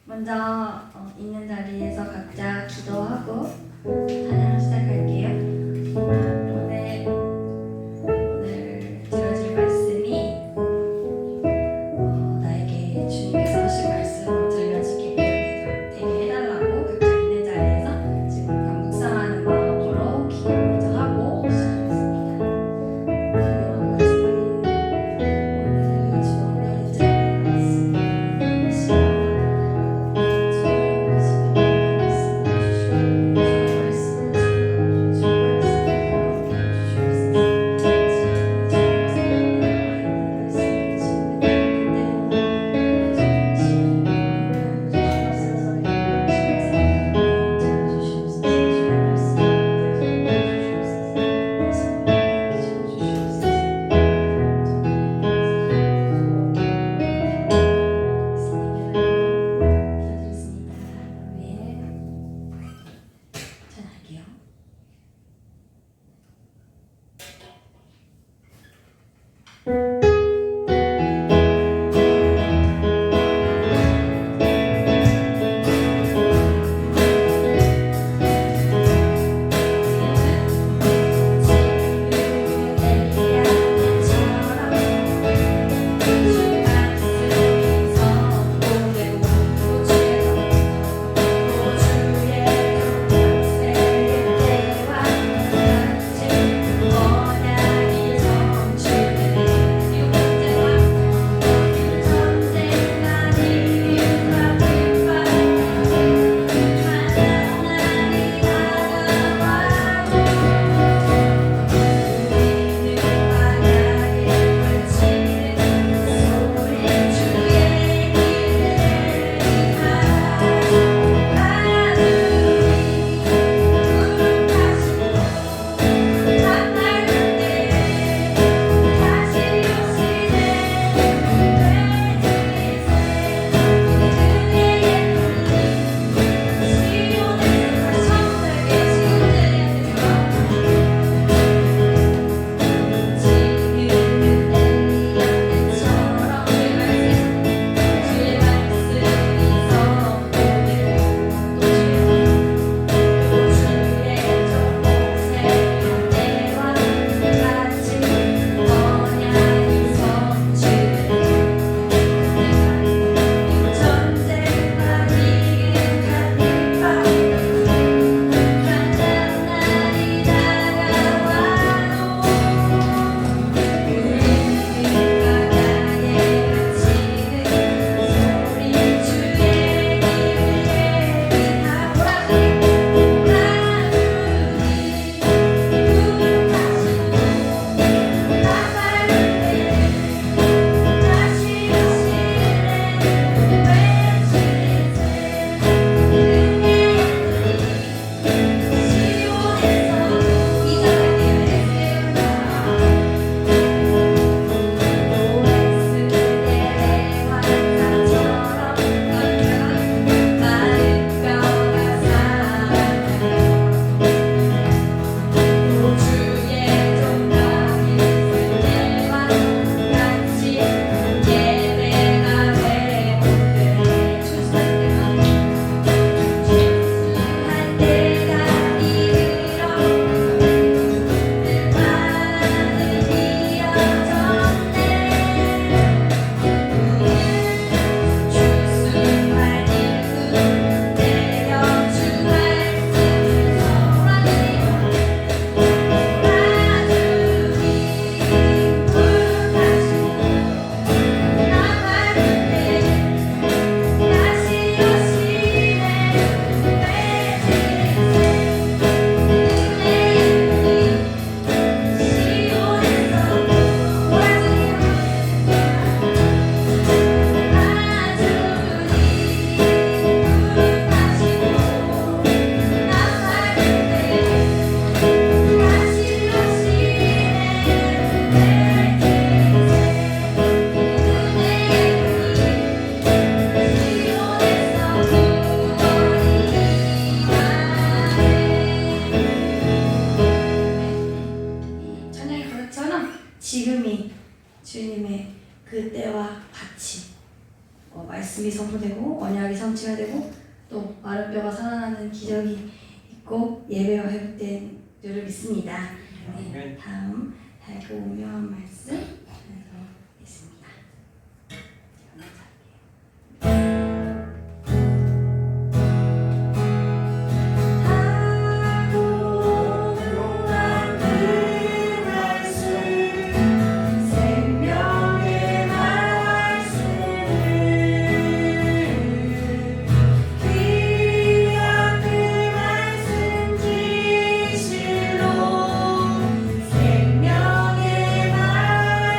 먼저 있는 자리에서 각자 기도하고 찬양 시작할게요. 오늘 들어줄 말씀이 나에게 주님께서 하신 말씀 들려지게 되게 해달라고 각자 있는 자리에서 지금 묵상하는 마음으로 기도 먼저 하고 시작하겠습니다. 오늘 주님의 말씀 선포되고 언약이 성취가 되고 또 마른 뼈가 살아나는 기적이 있고 예배가 회복된 줄을 믿습니다. 네, 다음 달고 오묘한 말씀 있습니다. 생명의 말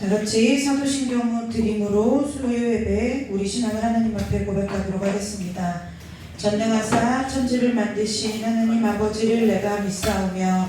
다 같이 사도신경을 드림으로 수요 예배 우리 신앙을 하나님 앞에 고백하도록 하겠습니다. 전능하사 천지를 만드신 하나님 아버지를 내가 믿사오며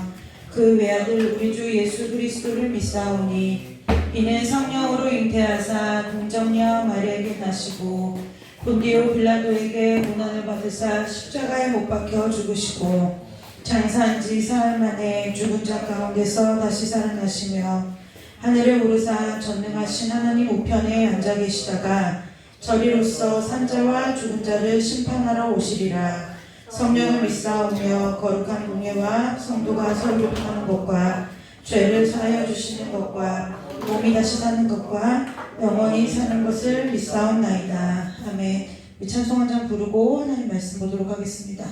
그 외아들 우리 주 예수 그리스도를 믿사오니 이는 성령으로 잉태하사 동정녀 마리아에게 나시고 본디오 빌라도에게 고난을 받으사 십자가에 못 박혀 죽으시고 장사한 지 사흘 만에 죽은 자 가운데서 다시 살아나시며 하늘에 오르사 전능하신 하나님 우편에 앉아 계시다가 저리로서 산자와 죽은 자를 심판하러 오시리라. 성령을 믿사오며 거룩한 공예와 성도가 설교하는 것과 죄를 사하여 주시는 것과 몸이 다시 사는 것과 영원히 사는 것을 믿사옵나이다. 아멘. 우리 찬송 한 장 부르고 하나님 말씀 보도록 하겠습니다.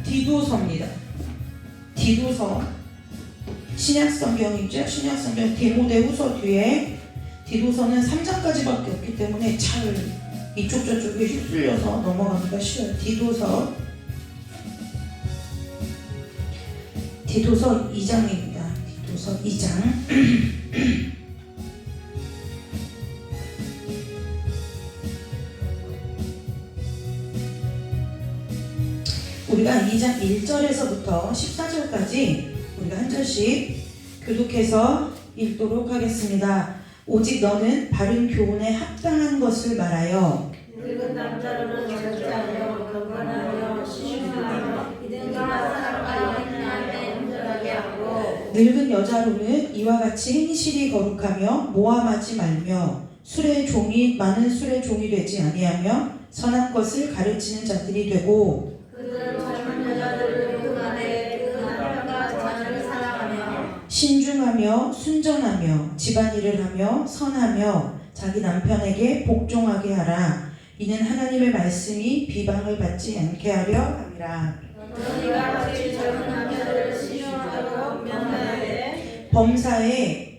디도서입니다. 디도서 신약성경이죠. 신약성경 디모데후서 뒤에 디도서는 3장까지밖에 없기 때문에 잘 이쪽 저쪽에 휩쓸려서 넘어가기가 쉬워요. 디도서 2장입니다. 디도서 2장 우리가 2장 1절에서부터 14절까지 우리가 한 절씩 교독해서 읽도록 하겠습니다. 오직 너는 바른 교훈에 합당한 것을 말하여 늙은 남자로는 절제 하여 경건하여 신중하여 믿음과 사랑과 인내함에 온전하게 하고 늙은 여자로는 이와 같이 행실이 거룩하며 모함하지 말며 많은 술의 종이 되지 아니하며 선한 것을 가르치는 자들이 되고 그들은 젊은 여자들을 그만해 그 남편과 자녀를 사랑하며 신중하며 순전하며 집안일을 하며 선하며 자기 남편에게 복종하게 하라. 이는 하나님의 말씀이 비방을 받지 않게 하려 함이라. 너희가 같이 젊은 남자들을 신중하도록 명하되 범사에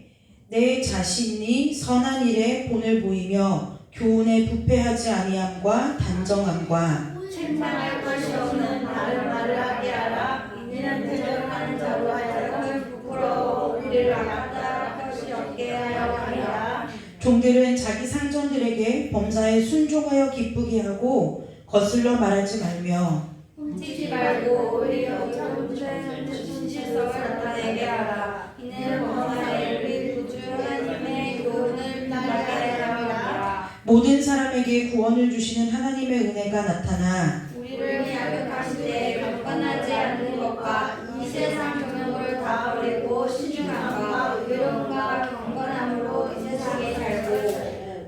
내 자신이 선한 일에 본을 보이며 교훈에 부패하지 아니함과 단정함과 책망할 것이 없는 바른 말을 하게 하라. 이는 대적하는 자로 하여금 부끄러워 우리를 악다 것이 없게 하려 함이라. 종들은 자기 상전들에게 범사에 순종하여 기쁘게 하고 거슬러 말하지 말며 훔치지 말고 오히려 존재하는 진실성을 나타내게 하라. 이는 범사에 우리 구주 하나님의 교훈을 따르게 하라. 모든 사람에게 구원을 주시는 하나님의 은혜가 나타나 우리를 자극하실 때 경건하지 않는 것과 이 세상 경영을 다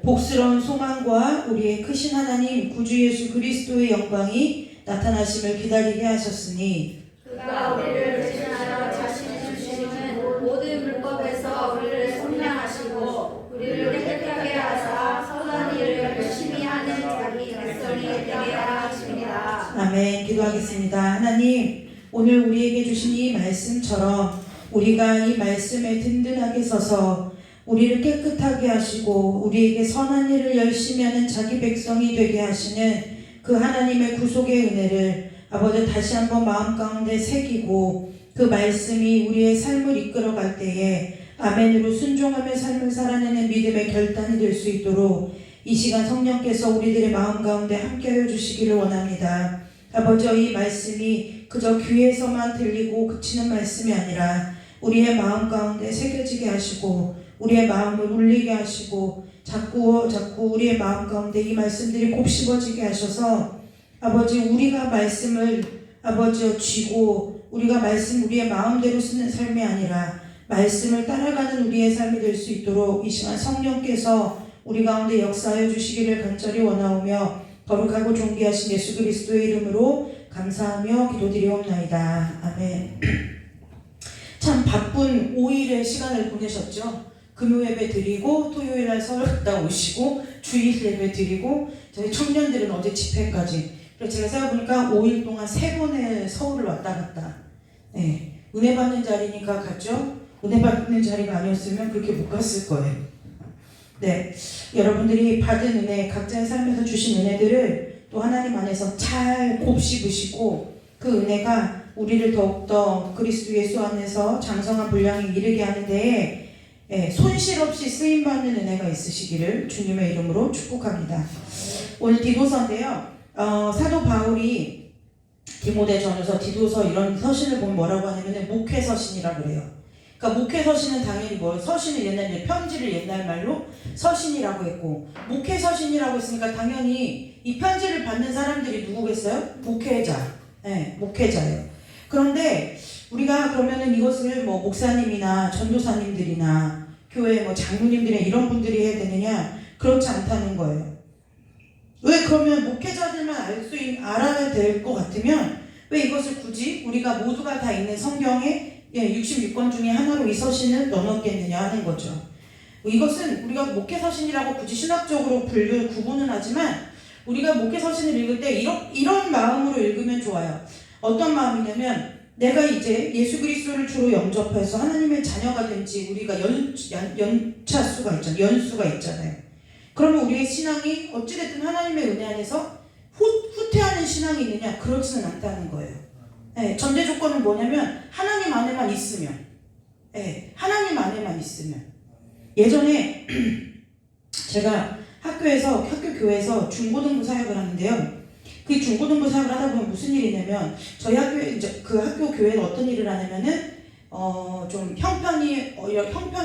복스러운 소망과 우리의 크신 하나님 구주 예수 그리스도의 영광이 나타나심을 기다리게 하셨으니 그가 우리를 대신하여 자신이 주시는 모든 율법에서 우리를 속량하시고 우리를 깨끗하게 하사 선한 일을 열심히 하는 자기 백성이 되게 하십니다. 아멘. 기도하겠습니다. 하나님, 오늘 우리에게 주신 이 말씀처럼 우리가 이 말씀에 든든하게 서서 우리를 깨끗하게 하시고 우리에게 선한 일을 열심히 하는 자기 백성이 되게 하시는 그 하나님의 구속의 은혜를 아버지 다시 한번 마음 가운데 새기고 그 말씀이 우리의 삶을 이끌어갈 때에 아멘으로 순종하며 삶을 살아내는 믿음의 결단이 될 수 있도록 이 시간 성령께서 우리들의 마음 가운데 함께하여 주시기를 원합니다. 아버지, 이 말씀이 그저 귀에서만 들리고 그치는 말씀이 아니라 우리의 마음 가운데 새겨지게 하시고 우리의 마음을 울리게 하시고 자꾸 우리의 마음 가운데 이 말씀들이 곱씹어지게 하셔서 아버지, 우리가 말씀을 아버지 쥐고 우리가 말씀 우리의 마음대로 쓰는 삶이 아니라 말씀을 따라가는 우리의 삶이 될 수 있도록 이 시간 성령께서 우리 가운데 역사하여 주시기를 간절히 원하오며 거룩하고 존귀하신 예수 그리스도의 이름으로 감사하며 기도드리옵나이다. 아멘. 참 바쁜 5일의 시간을 보내셨죠. 금요 예배 드리고 토요일날 서울 갔다 오시고 주일 예배 드리고 저희 청년들은 어제 집회까지. 그래서 제가 생각해보니까 5일 동안 3번의 서울을 왔다 갔다. 네. 은혜 받는 자리니까 갔죠. 은혜 받는 자리가 아니었으면 그렇게 못 갔을 거예요. 네, 여러분들이 받은 은혜, 각자의 삶에서 주신 은혜들을 또 하나님 안에서 잘 곱씹으시고 그 은혜가 우리를 더욱더 그리스도 예수 안에서 장성한 분량에 이르게 하는 데에 손실 없이 쓰임받는 은혜가 있으시기를 주님의 이름으로 축복합니다. 오늘 디도서인데요. 사도 바울이 디모데전서, 디도서 이런 서신을 보면 뭐라고 하냐면 목회서신이라고 그래요. 그러니까 목회서신은 당연히 서신은 옛날 편지를 옛날 말로 서신이라고 했고 목회서신이라고 했으니까 당연히 이 편지를 받는 사람들이 누구겠어요? 목회자. 네, 목회자예요. 그런데 우리가 그러면은 이것을 목사님이나 전도사님들이나 교회 장로님들이나 이런 분들이 해야 되느냐? 그렇지 않다는 거예요. 왜 그러면 목회자들만 알아야 될 것 같으면 왜 이것을 굳이 우리가 모두가 다 있는 성경에 66권 중에 하나로 이 서신을 넣어놓겠느냐 하는 거죠. 이것은 우리가 목회서신이라고 굳이 신학적으로 구분은 하지만 우리가 목회서신을 읽을 때 이런 마음으로 읽으면 좋아요. 어떤 마음이냐면 내가 이제 예수 그리스도를 주로 영접해서 하나님의 자녀가 된 지 우리가 연수가 있잖아요. 그러면 우리의 신앙이 어찌됐든 하나님의 은혜 안에서 후퇴하는 신앙이 있느냐? 그렇지는 않다는 거예요. 전제 조건은 뭐냐면 하나님 안에만 있으면, 하나님 안에만 있으면. 예전에 제가 학교교회에서 중고등부 사역을 하는데요. 그 중고등부 사역을 하다 보면 무슨 일이 있냐면 저희 학교에 이제 그 학교 교회는 어떤 일을 하냐면은 좀 형편이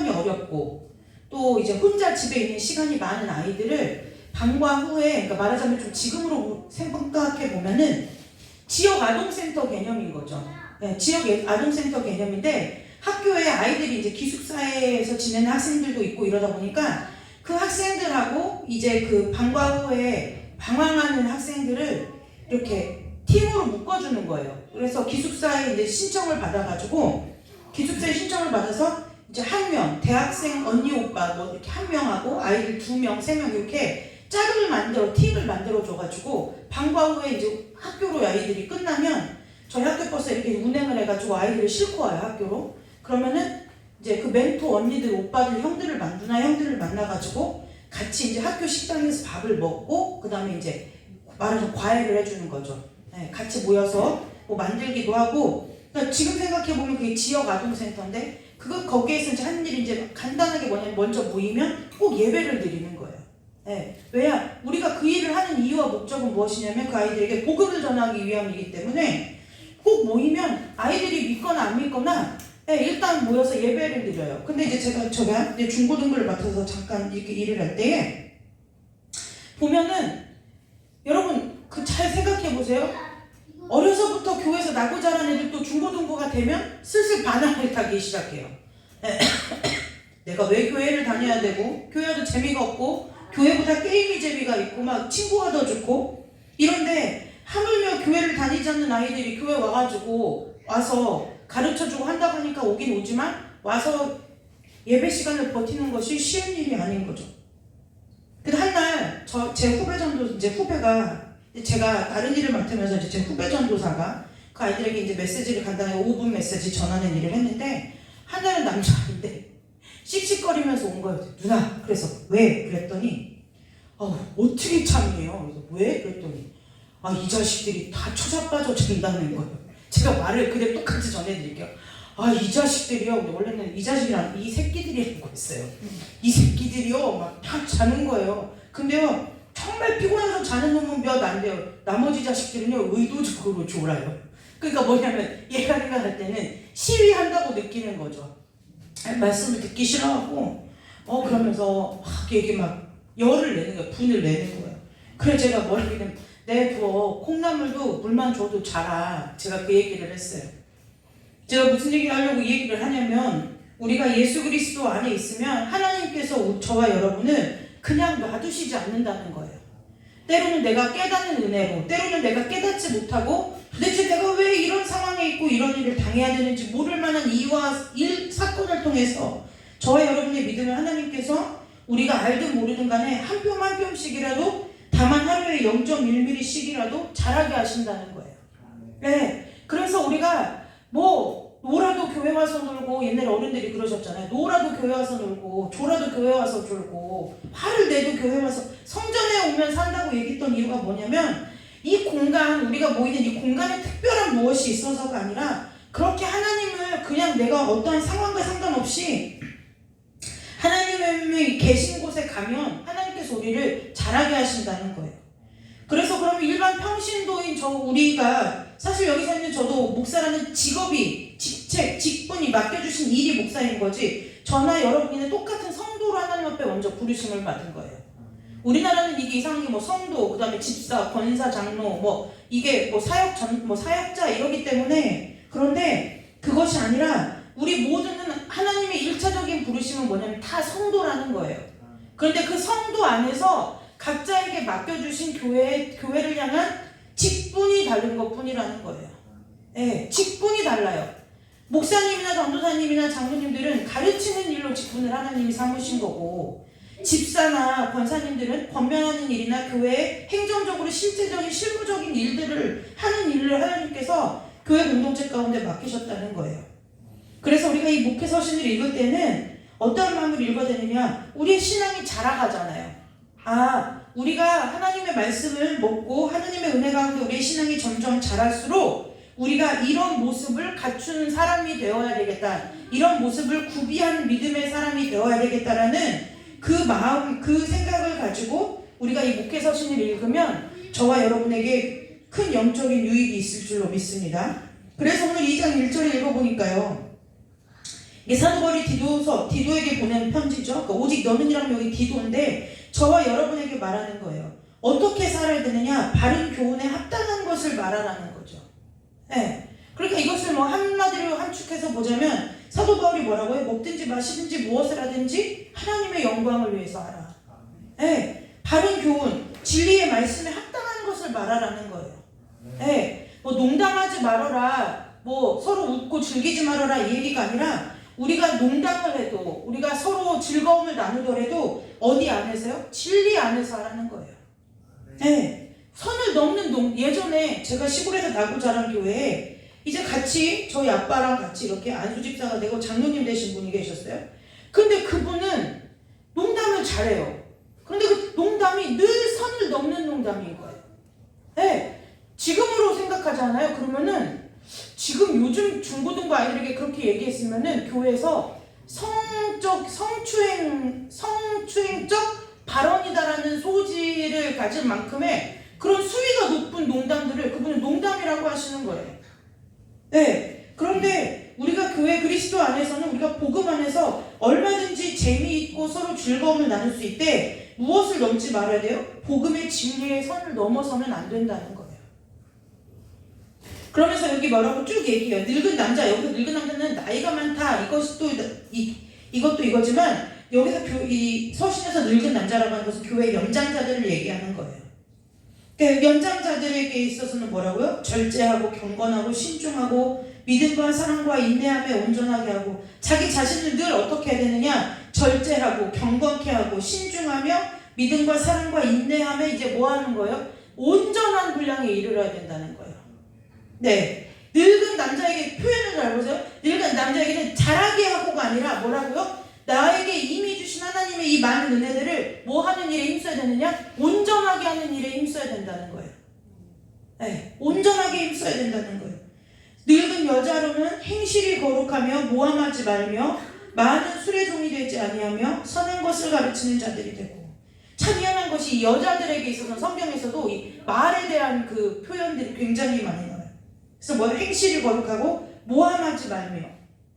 어렵고 또 이제 혼자 집에 있는 시간이 많은 아이들을 방과 후에, 그러니까 말하자면 좀 지금으로 생각해 보면은 지역 아동센터 개념인 거죠. 네, 지역 아동센터 개념인데 학교에 아이들이 이제 기숙사에서 지내는 학생들도 있고 이러다 보니까 그 학생들하고 이제 그 방과 후에 방황하는 학생들을 이렇게 팀으로 묶어주는 거예요. 그래서 기숙사에 이제 신청을 받아가지고 기숙사에 신청을 받아서 이제 한 명, 대학생 언니 오빠 이렇게 한 명하고 아이들 2명, 3명 이렇게 팀을 만들어줘가지고 방과 후에 이제 학교로 아이들이 끝나면 저희 학교 버스에 이렇게 운행을 해가지고 아이들을 싣고 와요, 학교로. 그러면은 이제 그 멘토 언니들, 오빠들, 형들을 만나가지고 같이 이제 학교 식당에서 밥을 먹고 그 다음에 이제 말하자면 과외를 해주는 거죠. 같이 모여서 만들기도 하고. 그러니까 지금 생각해보면 그게 지역 아동센터인데 거기에서 이제 하는 일이 이제 간단하게 뭐냐면 먼저 모이면 꼭 예배를 드리는 거예요. 왜냐? 우리가 그 일을 하는 이유와 목적은 무엇이냐면 그 아이들에게 복음을 전하기 위함이기 때문에 꼭 모이면 아이들이 믿거나 안 믿거나 일단 모여서 예배를 드려요. 근데 이제 제가 이제 중고등부를 맡아서 잠깐 이렇게 일을 할 때에 보면은 여러분 잘 생각해 보세요. 어려서부터 교회에서 나고 자란 애들도 중고등부가 되면 슬슬 반항을 타기 시작해요. 내가 왜 교회를 다녀야 되고 교회도 재미가 없고 교회보다 게임이 재미가 있고 막 친구가 더 좋고 이런데 하물며 교회를 다니지 않는 아이들이 교회 와서 가르쳐주고 한다고 하니까 오긴 오지만 와서 예배 시간을 버티는 것이 쉬운 일이 아닌 거죠. 근데 한날 제 후배 전도 이제 후배가 제가 다른 일을 맡으면서 이제 제 후배 전도사가 그 아이들에게 이제 메시지를 간단하게 5분 메시지 전하는 일을 했는데 한날은 남자인데 씩씩거리면서 온 거예요. 누나 그래서 왜? 그랬더니 어떻게 참이에요? 그래서 왜? 그랬더니 이 자식들이 다 초자빠져 잔다는 거예요. 제가 말을 그대로 똑같이 전해드릴게요. 이 자식들이요. 근데 원래는 이 자식이랑 이 새끼들이라고 했어요. 이 새끼들이요. 막 다 자는 거예요. 근데요. 정말 피곤해서 자는 놈은 몇 안 돼요. 나머지 자식들은요. 의도적으로 졸아요. 그러니까 뭐냐면 얘가 생각할 때는 시위한다고 느끼는 거죠. 말씀을 듣기 싫어하고 그러면서 막 얘기 막 열을 내는 거예요. 분을 내는 거예요. 그래서 제가 뭐라기는 내 부어 콩나물도 물만 줘도 자라. 제가 그 얘기를 했어요. 제가 무슨 얘기를 하려고 이 얘기를 하냐면 우리가 예수 그리스도 안에 있으면 하나님께서 저와 여러분을 그냥 놔두시지 않는다는 거예요. 때로는 내가 깨닫는 은혜로, 때로는 내가 깨닫지 못하고 도대체 내가 왜 이런 상황에 있고 이런 일을 당해야 되는지 모를 만한 이유와 사건을 통해서 저와 여러분의 믿음을 하나님께서 우리가 알든 모르든 간에 한 뼘 한 뼘씩이라도 다만 하루에 0.1mm씩이라도 자라게 하신다는 거예요. 네. 그래서 우리가 노라도 교회 와서 놀고 옛날에 어른들이 그러셨잖아요. 노라도 교회 와서 놀고 졸아도 교회 와서 졸고 화를 내도 교회 와서 성전에 오면 산다고 얘기했던 이유가 뭐냐면 이 공간, 우리가 모이는 이 공간에 특별한 무엇이 있어서가 아니라 그렇게 하나님을 그냥 내가 어떠한 상황과 상관없이 하나님이 계신 곳에 가면 하나님께서 우리를 자라게 하신다는 거예요. 그래서 그러면 일반 평신도인 우리가 사실 여기서 있는 저도 목사라는 직업이 직분이 맡겨주신 일이 목사인 거지 저나 여러분이는 똑같은 성도로 하나님 앞에 먼저 부르심을 받은 거예요. 우리나라는 이게 이상한 게 성도, 그 다음에 집사, 권사, 장로, 이게 사역자 이러기 때문에 그런데 그것이 아니라 우리 모두는 하나님의 일차적인 부르심은 뭐냐면 다 성도라는 거예요. 그런데 그 성도 안에서 각자에게 맡겨주신 교회를 향한 직분이 다른 것 뿐이라는 거예요. 네, 직분이 달라요. 목사님이나 전도사님이나 장로님들은 가르치는 일로 직분을 하나님이 삼으신 거고 집사나 권사님들은 권면하는 일이나 교회의 행정적으로 실제적인 실무적인 일들을 하는 일을 하나님께서 교회 공동체 가운데 맡기셨다는 거예요. 그래서 우리가 이 목회 서신을 읽을 때는 어떤 마음으로 읽어야 되느냐 우리의 신앙이 자라가잖아요. 우리가 하나님의 말씀을 먹고 하나님의 은혜 가운데 우리의 신앙이 점점 자랄수록 우리가 이런 모습을 갖추는 사람이 되어야 되겠다. 이런 모습을 구비한 믿음의 사람이 되어야 되겠다라는 그 마음, 그 생각을 가지고 우리가 이 목회 서신을 읽으면 저와 여러분에게 큰 영적인 유익이 있을 줄로 믿습니다. 그래서 오늘 2장 1절을 읽어보니까요. 이게 사도 바울이 디도에게 보낸 편지죠. 그러니까 오직 너는이라면 여기 디도인데 저와 여러분에게 말하는 거예요. 어떻게 살아야 되느냐? 바른 교훈에 합당한 것을 말하라는 거죠. 네. 그러니까 이것을 한마디로 함축해서 보자면 사도 바울이 뭐라고 해요? 먹든지 마시든지 무엇을 하든지 하나님의 영광을 위해서 하라. 네. 바른 교훈, 진리의 말씀에 합당한 것을 말하라는 거예요. 네. 농담하지 말아라, 서로 웃고 즐기지 말아라 이 얘기가 아니라 우리가 농담을 해도 우리가 서로 즐거움을 나누더라도 어디 안에서요? 진리 안에서 하라는 거예요. 네. 선을 넘는 예전에 제가 시골에서 나고 자란 교회에 이제 같이 저희 아빠랑 같이 이렇게 안수집사가 되고 장로님 되신 분이 계셨어요. 근데 그분은 농담을 잘해요. 그런데 그 농담이 늘 선을 넘는 농담인 거예요. 네. 지금으로 생각하잖아요. 그러면은 지금 요즘 중고등부 아이들에게 그렇게 얘기했으면은 교회에서 성추행적 발언이다라는 소지를 가진 만큼의 그런 수위가 높은 농담들을 그분은 농담이라고 하시는 거예요. 네. 그런데 우리가 교회 그리스도 안에서는 우리가 복음 안에서 얼마든지 재미있고 서로 즐거움을 나눌 수 있되 무엇을 넘지 말아야 돼요? 복음의 진리의 선을 넘어서면 안 된다는 거예요. 그러면서 여기 뭐라고 쭉 얘기해요. 늙은 남자, 여기서 늙은 남자는 나이가 많다. 이것도 이거지만 여기서 이 서신에서 늙은 남자라고 하는 것은 교회 연장자들을 얘기하는 거예요. 그러니까 연장자들에게 있어서는 뭐라고요? 절제하고 경건하고 신중하고 믿음과 사랑과 인내함에 온전하게 하고 자기 자신을 늘 어떻게 해야 되느냐? 절제하고 경건케 하고 신중하며 믿음과 사랑과 인내함에 이제 뭐 하는 거예요? 온전한 분량에 이르러야 된다는 거예요. 네. 늙은 남자에게 표현을 잘 보세요. 늙은 남자에게는 잘하게 하고가 아니라 뭐라고요? 나에게 이미 주신 하나님의 이 많은 은혜들을 뭐 하는 일에 힘써야 되느냐? 온전하게 하는 일에 힘써야 된다는 거예요. 네, 온전하게 힘써야 된다는 거예요. 늙은 여자로는 행실이 거룩하며 모함하지 말며 많은 술의 종이 되지 아니하며 선한 것을 가르치는 자들이 되고. 참 희한한 것이 이 여자들에게 있어서 성경에서도 이 말에 대한 그 표현들이 굉장히 많이 나와요. 그래서 뭐 행실이 거룩하고 모함하지 말며.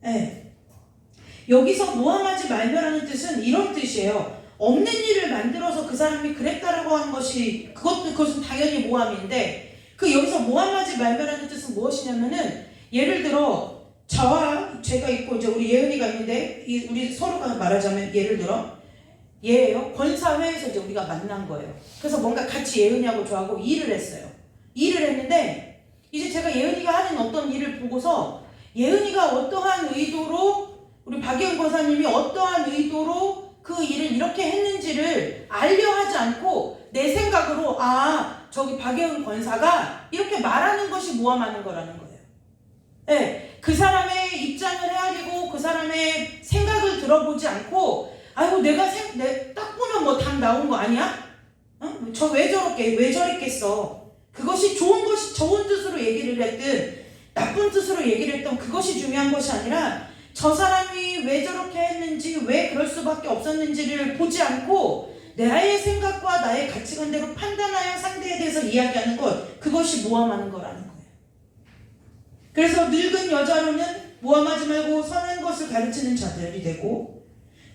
네. 여기서 모함하지 말며라는 뜻은 이런 뜻이에요. 없는 일을 만들어서 그 사람이 그랬다라고 하는 것이 그것은 당연히 모함인데 그 여기서 모함하지 말며라는 뜻은 무엇이냐면은 예를 들어 저와 제가 있고 이제 우리 예은이가 있는데 우리 서로가 말하자면 예를 들어 얘예요. 권사회에서 이제 우리가 만난 거예요. 그래서 뭔가 같이 예은이하고 저하고 일을 했어요. 일을 했는데 이제 제가 예은이가 하는 어떤 일을 보고서 예은이가 어떠한 의도로 우리 박예은 권사님이 어떠한 의도로 그 일을 이렇게 했는지를 알려 하지 않고 내 생각으로 저기 박예은 권사가 이렇게 말하는 것이 모함하는 거라는 거예요. 네, 그 사람의 입장을 헤아리고 그 사람의 생각을 들어보지 않고 아이고 내가 딱 보면 뭐 답 나온 거 아니야? 저 왜 저랬겠어? 그것이 좋은 뜻으로 얘기를 했든 나쁜 뜻으로 얘기를 했던 그것이 중요한 것이 아니라 저 사람이 왜 저렇게 했는지 왜 그럴 수밖에 없었는지를 보지 않고 나의 생각과 나의 가치관대로 판단하여 상대에 대해서 이야기하는 것, 그것이 모함하는 거라는 거예요. 그래서 늙은 여자로는 모함하지 말고 선한 것을 가르치는 자들이 되고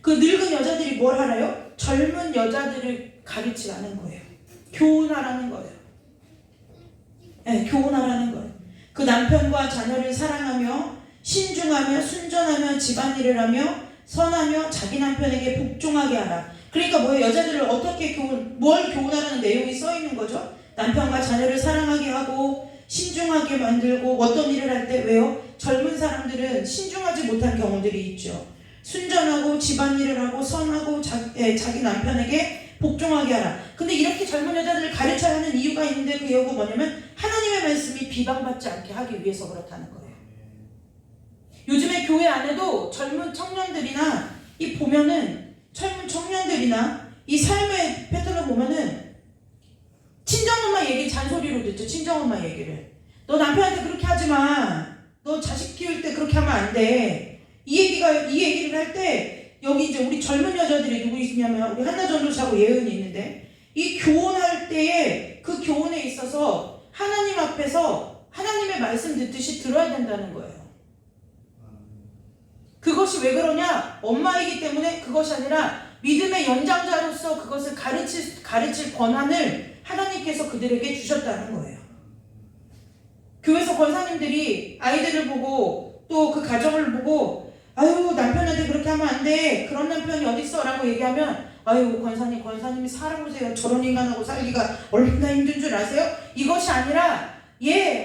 그 늙은 여자들이 뭘 하나요? 젊은 여자들을 가르치라는 거예요. 교훈하라는 거예요. 네, 교훈하라는 거예요. 그 남편과 자녀를 사랑하며 신중하며 순전하며 집안일을 하며 선하며 자기 남편에게 복종하게 하라. 그러니까 뭐예요? 여자들을 어떻게 뭘 교훈하라는 내용이 써 있는 거죠? 남편과 자녀를 사랑하게 하고 신중하게 만들고 어떤 일을 할 때 왜요? 젊은 사람들은 신중하지 못한 경우들이 있죠. 순전하고 집안일을 하고 선하고 자기 남편에게 복종하게 하라. 근데 이렇게 젊은 여자들을 가르쳐야 하는 이유가 있는데 그 이유가 뭐냐면 하나님의 말씀이 비방받지 않게 하기 위해서 그렇다는 거예요. 요즘에 교회 안에도 젊은 청년들이나 젊은 청년들이나 이 삶의 패턴을 보면은 친정엄마 얘기 잔소리로 듣죠. 친정엄마 얘기를. 너 남편한테 그렇게 하지 마. 너 자식 키울 때 그렇게 하면 안 돼. 이 얘기를 할 때 여기 이제 우리 젊은 여자들이 누구 있냐면 우리 한나 전도사하고 예은이 있는데 이 교훈할 때에 그 교훈에 있어서 하나님 앞에서 하나님의 말씀 듣듯이 들어야 된다는 거예요. 그것이 왜 그러냐? 엄마이기 때문에 그것이 아니라 믿음의 연장자로서 그것을 가르칠 권한을 하나님께서 그들에게 주셨다는 거예요. 교회에서 권사님들이 아이들을 보고 또 그 가정을 보고 아유 남편한테 그렇게 하면 안 돼. 그런 남편이 어딨어? 라고 얘기하면 아유 권사님이 살아보세요. 저런 인간하고 살기가 얼마나 힘든 줄 아세요? 이것이 아니라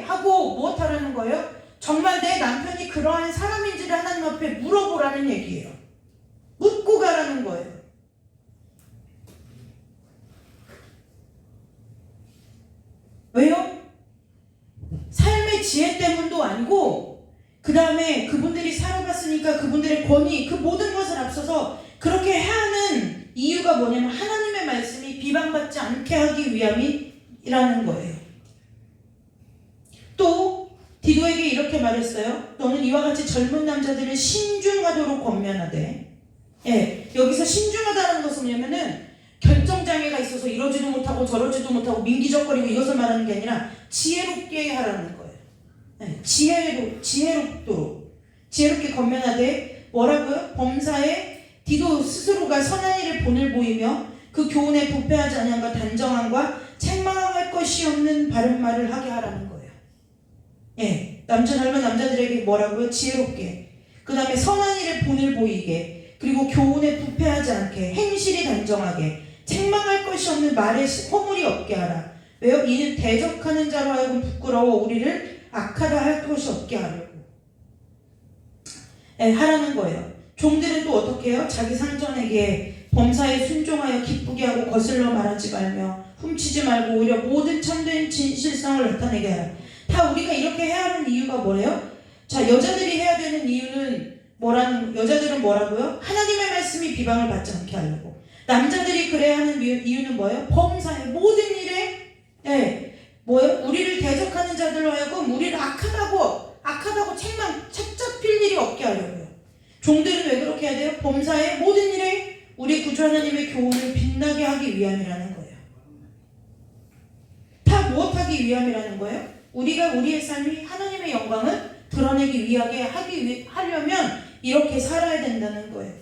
하고 무엇하라는 거예요? 정말 내 남편이 그러한 사람인지를 하나님 앞에 물어보라는 얘기예요. 묻고 가라는 거예요. 왜요? 삶의 지혜 때문도 아니고 그 다음에 그분들이 살아봤으니까 그분들의 권위, 그 모든 것을 앞서서 그렇게 해야 하는 이유가 뭐냐면 하나님의 말씀이 비방받지 않게 하기 위함이라는 거예요. 또 디도에게 이렇게 말했어요. 너는 이와 같이 젊은 남자들을 신중하도록 권면하되. 여기서 신중하다는 것은 뭐냐면은 결정장애가 있어서 이러지도 못하고 저러지도 못하고 민기적거리고 이것을 말하는 게 아니라 지혜롭게 하라는 거예요. 지혜롭게 권면하되 뭐라고요? 범사에 디도 스스로가 선한 일을 본을 보이며 그 교훈에 부패하지 아니함과 단정함과 책망할 것이 없는 바른 말을 하게 하라는 거예요. 젊은 남자들에게 뭐라고요? 지혜롭게. 그 다음에 선한 일을 본을 보이게. 그리고 교훈에 부패하지 않게, 행실이 단정하게, 책망할 것이 없는 말에 허물이 없게 하라. 왜요? 이는 대적하는 자로 하여금 부끄러워 우리를 악하다 할 것이 없게 하려고 하라는 거예요. 종들은 또 어떻게 해요? 자기 상전에게 범사에 순종하여 기쁘게 하고 거슬러 말하지 말며 훔치지 말고 오히려 모든 참된 진실성을 나타내게 하라. 다 우리가 이렇게 해야 하는 이유가 뭐예요? 자, 여자들이 해야 되는 이유는 여자들은 뭐라고요? 하나님의 말씀이 비방을 받지 않게 하려고. 남자들이 그래야 하는 이유는 뭐예요? 범사에 모든 일에 뭐예요? 우리를 대적하는 자들로 하여금 우리를 악하다고 책 잡힐 일이 없게 하려고요. 종들은 왜 그렇게 해야 돼요? 범사에 모든 일에 우리 구주 하나님의 교훈을 빛나게 하기 위함이라는 거예요. 다 무엇하기 위함이라는 거예요? 우리가 우리의 삶이 하나님의 영광을 드러내기 위하게 하려면 이렇게 살아야 된다는 거예요.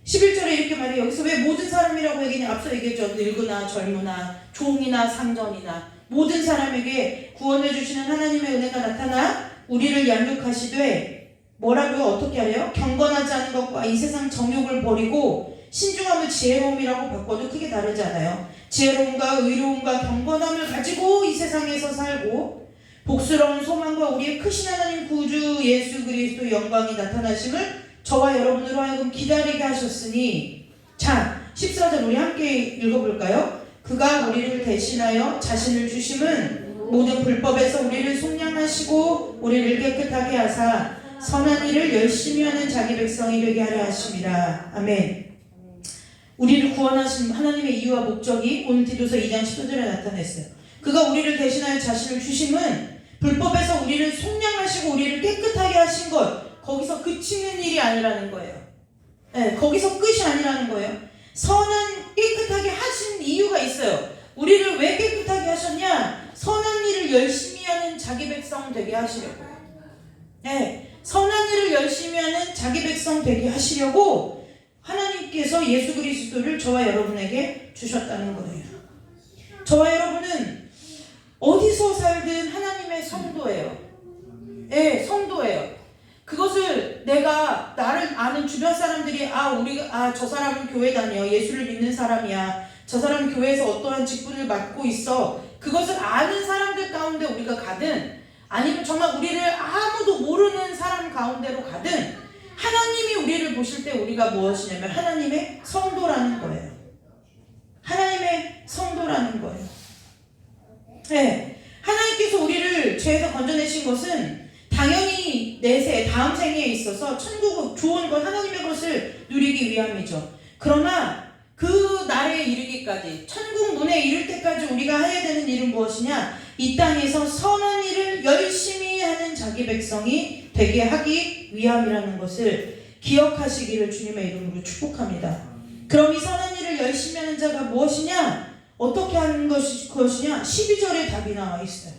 11절에 이렇게 말해요. 여기서 왜 모든 사람이라고 얘기냐? 앞서 얘기했죠. 늙으나 젊으나 종이나 상전이나 모든 사람에게 구원을 주시는 하나님의 은혜가 나타나 우리를 양육하시되 뭐라고요? 어떻게 하래요? 경건하지 않은 것과 이 세상 정욕을 버리고 신중함을 지혜로움이라고 바꿔도 크게 다르지 않아요. 지혜로움과 의로움과 경건함을 가지고 이 세상에서 살고 복스러운 소망과 우리의 크신 하나님 구주 예수 그리스도 영광이 나타나심을 저와 여러분으로 하여금 기다리게 하셨으니, 자 14절 우리 함께 읽어볼까요? 그가 우리를 대신하여 자신을 주심은 모든 불법에서 우리를 속량하시고 우리를 깨끗하게 하사 선한 일을 열심히 하는 자기 백성이 되게 하려 하심이라. 아멘. 우리를 구원하신 하나님의 이유와 목적이 오늘 디도서 2장 15절에 나타냈어요. 그가 우리를 대신하여 자신을 주심은 불법에서 우리를 속량하시고 우리를 깨끗하게 하신 것, 거기서 그치는 일이 아니라는 거예요. 거기서 끝이 아니라는 거예요. 선한 깨끗하게 하신 이유가 있어요. 우리를 왜 깨끗하게 하셨냐? 선한 일을 열심히 하는 자기 백성 되게 하시려고. 선한 일을 열심히 하는 자기 백성 되게 하시려고 하나님께서 예수 그리스도를 저와 여러분에게 주셨다는 거예요. 저와 여러분은 어디서 살든 하나님의 성도예요. 성도예요. 그것을 내가 나를 아는 주변 사람들이 저 사람은 교회 다녀, 예수를 믿는 사람이야, 저 사람은 교회에서 어떠한 직분을 맡고 있어, 그것을 아는 사람들 가운데 우리가 가든 아니면 정말 우리를 아무도 모르는 사람 가운데로 가든 하나님이 우리를 보실 때 우리가 무엇이냐면 하나님의 성도라는 거예요. 하나님의 성도라는 거예요. 하나님께서 우리를 죄에서 건져내신 것은 당연히 다음 생에 있어서 천국 좋은 것, 하나님의 것을 누리기 위함이죠. 그러나 그 날에 이르기까지, 천국 문에 이를 때까지 우리가 해야 되는 일은 무엇이냐? 이 땅에서 선한 일을 열심히 하는 자기 백성이 되게 하기 위함이라는 것을 기억하시기를 주님의 이름으로 축복합니다. 그럼 이 선한 일을 열심히 하는 자가 무엇이냐? 어떻게 하는 것이냐? 12절에 답이 나와 있어요.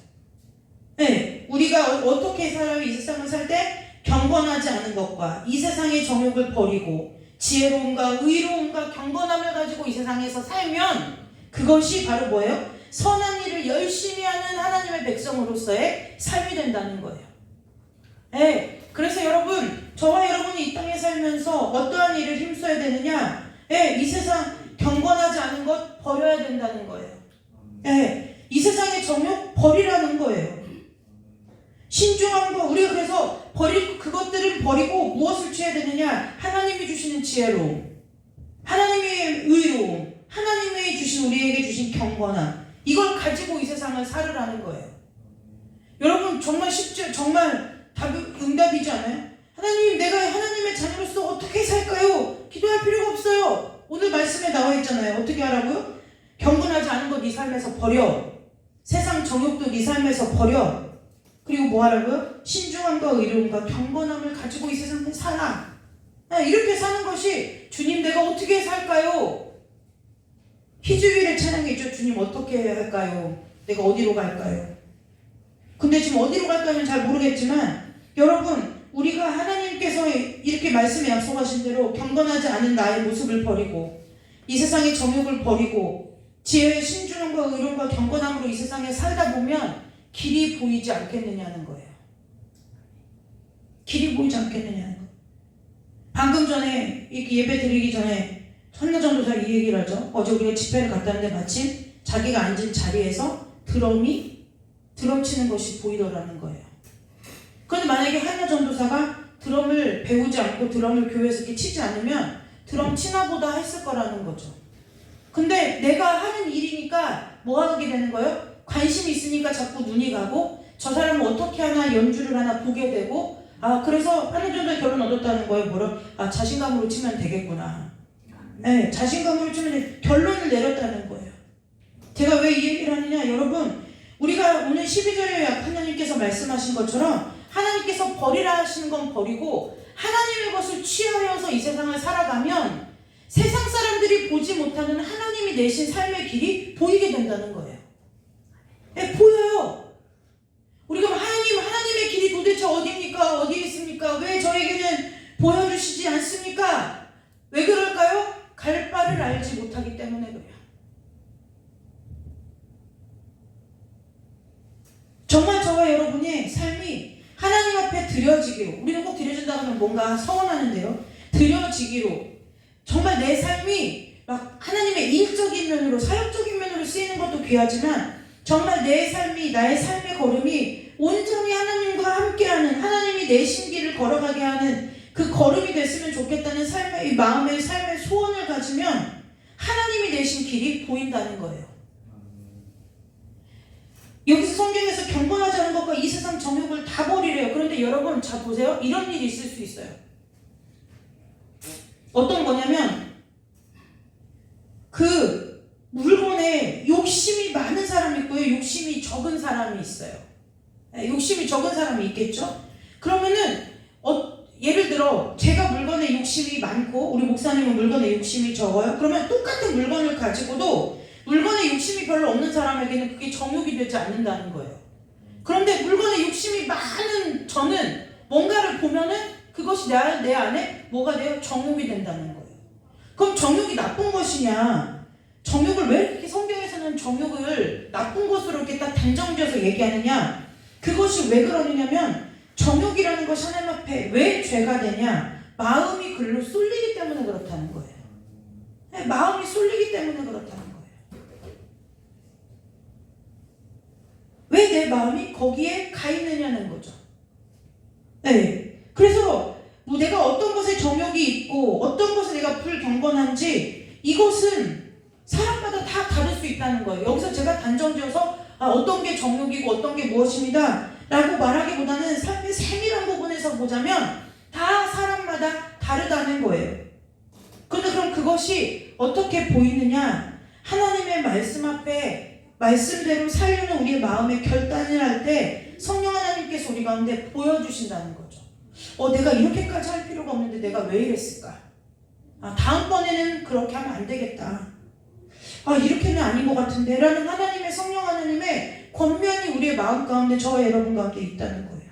우리가 어떻게 살아요? 이 세상을 살 때 경건하지 않은 것과 이 세상의 정욕을 버리고 지혜로움과 의로움과 경건함을 가지고 이 세상에서 살면 그것이 바로 뭐예요? 선한 일을 열심히 하는 하나님의 백성으로서의 삶이 된다는 거예요. 그래서 여러분, 저와 여러분이 이 땅에 살면서 어떠한 일을 힘써야 되느냐? 이 세상 경건하지 않은 것 버려야 된다는 거예요. 이 세상의 정욕 버리라는 거예요. 신중함과 우리가 그래서 그것들을 버리고 무엇을 취해야 되느냐? 하나님이 주시는 지혜로움, 하나님의 의로움, 하나님이 주신 우리에게 주신 경건함, 이걸 가지고 이 세상을 살으라는 거예요. 여러분 정말 쉽죠? 정말 응답이지 않아요? 하나님, 내가 하나님의 자녀로서 어떻게 살까요? 기도할 필요가 없어요. 오늘 말씀에 나와 있잖아요. 어떻게 하라고요? 경건하지 않은 것 네 삶에서 버려. 세상 정욕도 네 삶에서 버려. 그리고 뭐 하라고요? 신중함과 의로움과 경건함을 가지고 이 세상에 살아. 이렇게 사는 것이 주님 내가 어떻게 살까요? 희주일에 찬양했죠. 주님 어떻게 할까요? 내가 어디로 갈까요? 근데 지금 어디로 갈까는 잘 모르겠지만 여러분, 우리가 하나님께서 이렇게 말씀에 약속하신 대로 경건하지 않은 나의 모습을 버리고 이 세상의 정욕을 버리고 지혜의 신중함과 의로움과 경건함으로 이 세상에 살다 보면 길이 보이지 않겠느냐는 거예요. 길이 보이지 않겠느냐는 거예요. 방금 전에 이렇게 예배 드리기 전에 한나전도사 이 얘기를 하죠. 어제 우리가 집회를 갔다 왔는데 마침 자기가 앉은 자리에서 드럼 치는 것이 보이더라는 거예요. 그런데 만약에 한나전도사가 드럼을 배우지 않고 드럼을 교회에서 이렇게 치지 않으면 드럼 치나 보다 했을 거라는 거죠. 근데 내가 하는 일이니까 뭐 하게 되는 거예요? 관심이 있으니까 자꾸 눈이 가고 저 사람은 어떻게 하나 연주를 하나 보게 되고 그래서 한나전도사 결론 얻었다는 거예요. 뭐라? 자신감으로 치면 되겠구나. 네, 자신감으로 치면 결론을 내렸다는 거예요. 제가 왜 이 얘기를 하느냐, 여러분, 우리가 오늘 12절에 하나님께서 말씀하신 것처럼 하나님께서 버리라 하시는 건 버리고 하나님의 것을 취하여서 이 세상을 살아가면 세상 사람들이 보지 못하는 하나님이 내신 삶의 길이 보이게 된다는 거예요. 네, 보여요. 우리가 하나님의 길이 도대체 어디입니까? 어디에 있습니까? 왜 저에게는 보여주시지 않습니까? 왜 그럴까요? 갈 바를 알지 못하기 때문에 그래요. 정말 저와 여러분의 삶이 하나님 앞에 드려지기로, 우리는 꼭 드려진다고 하면 뭔가 서운하는데요. 드려지기로, 정말 내 삶이 막 하나님의 일적인 면으로, 사역적인 면으로 쓰이는 것도 귀하지만 정말 내 삶이, 나의 삶의 걸음이 온전히 하나님과 함께하는, 하나님이 내신 길을 걸어가게 하는 그 걸음이 됐으면 좋겠다는 삶의, 마음의 삶의 소원을 가지면 하나님이 내신 길이 보인다는 거예요. 여기서 성경에서 경건하자는 것과 이 세상 정욕을 다 버리래요. 그런데 여러분 잘 보세요. 이런 일이 있을 수 있어요. 어떤 거냐면 그 물건에 욕심이 많은 사람이 있고요. 욕심이 적은 사람이 있어요. 욕심이 적은 사람이 있겠죠. 그러면은 예를 들어 제가 물건에 욕심이 많고 우리 목사님은 물건에 욕심이 적어요. 그러면 똑같은 물건을 가지고도 물건에 욕심이 별로 없는 사람에게는 그게 정욕이 되지 않는다는 거예요. 그런데 물건에 욕심이 많은 저는 뭔가를 보면은 그것이 내 안에 뭐가 돼요? 정욕이 된다는 거예요. 그럼 정욕이 나쁜 것이냐? 정욕을 왜 이렇게 성경에서는 정욕을 나쁜 것으로 이렇게 딱 단정지어서 얘기하느냐? 그것이 왜 그러느냐면 정욕이라는 것이 하나님 앞에 왜 죄가 되냐? 마음이 글로 쏠리기 때문에 그렇다는 거예요. 네, 마음이 쏠리기 때문에 그렇다는 거예요. 왜 내 마음이 거기에 가 있느냐는 거죠. 네. 그래서 뭐 내가 어떤 것에 정욕이 있고 어떤 것에 내가 불경건한지 이것은 사람마다 다 다를 수 있다는 거예요. 여기서 제가 단정지어서 어떤 게 정욕이고 어떤 게 무엇입니다 라고 말하기보다는 삶의 세밀한 부분에서 보자면 다 사람마다 다르다는 거예요. 그런데 그럼 그것이 어떻게 보이느냐? 하나님의 말씀 앞에 말씀대로 살려는 우리의 마음의 결단을 할 때 성령 하나님께서 우리 가운데 보여주신다는 거죠. 내가 이렇게까지 할 필요가 없는데 내가 왜 이랬을까? 다음번에는 그렇게 하면 안 되겠다. 이렇게는 아닌 것 같은데 라는 하나님의 성령 하나님의 권면이 우리의 마음 가운데 저와 여러분 가운데 있다는 거예요.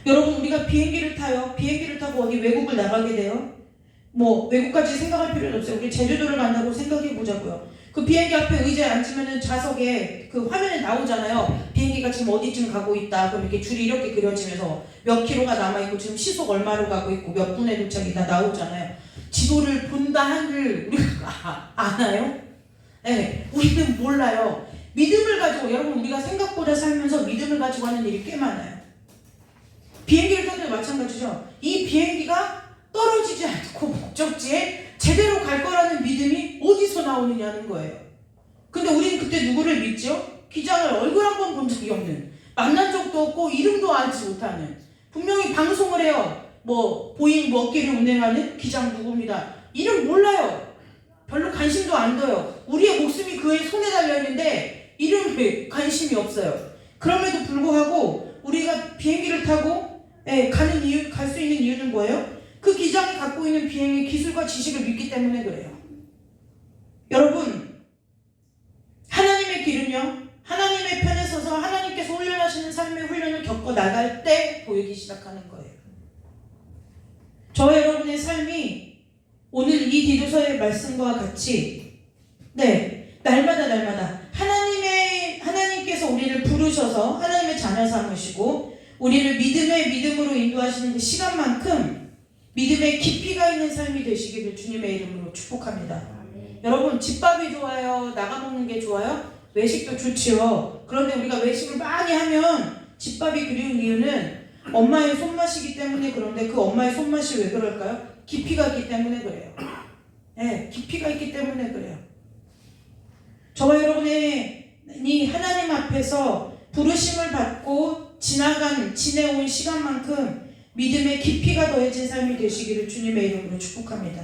여러분 우리가 비행기를 타요. 비행기를 타고 어디 외국을 나가게 돼요. 뭐 외국까지 생각할 필요는 없어요. 우리 제주도를 간다고 생각해 보자고요. 그 비행기 앞에 의자에 앉으면은 좌석에 그 화면에 나오잖아요. 비행기가 지금 어디쯤 가고 있다. 그럼 이렇게 줄이 이렇게 그려지면서 몇 킬로가 남아있고 지금 시속 얼마로 가고 있고 몇 분에 도착이 다 나오잖아요. 지도를 본다 한들 우리가 아나요? 네, 우리는 몰라요. 믿음을 가지고 여러분 우리가 생각보다 살면서 믿음을 가지고 하는 일이 꽤 많아요. 비행기를 탈 때도 마찬가지죠. 이 비행기가 떨어지지 않고 목적지에 제대로 갈 거라는 믿음이 어디서 나오느냐는 거예요. 근데 우리는 그때 누구를 믿죠? 기장을 얼굴 한 번 본 적이 없는, 만난 적도 없고 이름도 알지 못하는, 분명히 방송을 해요. 뭐 보잉 몇 개를 운행하는 기장 누구입니다. 이름 몰라요. 별로 관심도 안 둬요. 우리의 목숨이 그의 손에 달려있는데 이름에 관심이 없어요. 그럼에도 불구하고 우리가 비행기를 타고 갈 수 있는 이유는 뭐예요? 그 기장이 갖고 있는 비행의 기술과 지식을 믿기 때문에 그래요. 여러분, 하나님의 길은요, 하나님의 편에 서서 하나님께서 훈련하시는 삶의 훈련을 겪어 나갈 때 보이기 시작하는 거예요. 저와 여러분의 삶이 오늘 이 디도서의 말씀과 같이 날마다 하나님께서 우리를 부르셔서 하나님의 자녀 삼으시고 우리를 믿음으로 인도하시는 그 시간만큼 믿음의 깊이가 있는 삶이 되시기를 주님의 이름으로 축복합니다. 여러분, 집밥이 좋아요? 나가 먹는 게 좋아요? 외식도 좋지요. 그런데 우리가 외식을 많이 하면 집밥이 그리운 이유는 엄마의 손맛이기 때문에. 그런데 그 엄마의 손맛이 왜 그럴까요? 깊이가 있기 때문에 그래요. 네, 깊이가 있기 때문에 그래요. 저와 여러분이 하나님 앞에서 부르심을 받고 지내온 시간만큼 믿음의 깊이가 더해진 삶이 되시기를 주님의 이름으로 축복합니다.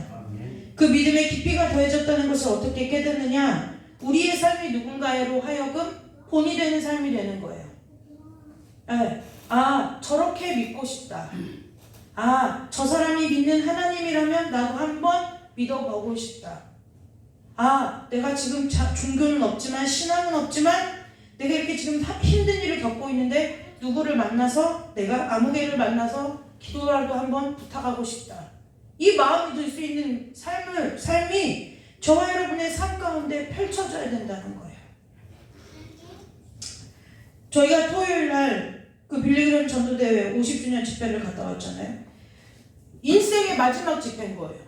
그 믿음의 깊이가 더해졌다는 것을 어떻게 깨닫느냐? 우리의 삶이 누군가로 하여금 본이 되는 삶이 되는 거예요. 네. 아, 저렇게 믿고 싶다. 아, 저 사람이 믿는 하나님이라면 나도 한번 믿어보고 싶다. 아, 내가 지금 종교는 없지만, 신앙은 없지만, 내가 이렇게 지금 힘든 일을 겪고 있는데 누구를 만나서, 내가 아무개를 만나서 기도라도 한번 부탁하고 싶다. 이 마음이 들 수 있는 삶이 저와 여러분의 삶 가운데 펼쳐져야 된다는 거예요. 저희가 토요일 날 그 빌리그램 전도대회 50주년 집회를 갔다 왔잖아요. 인생의 마지막 집회인 거예요.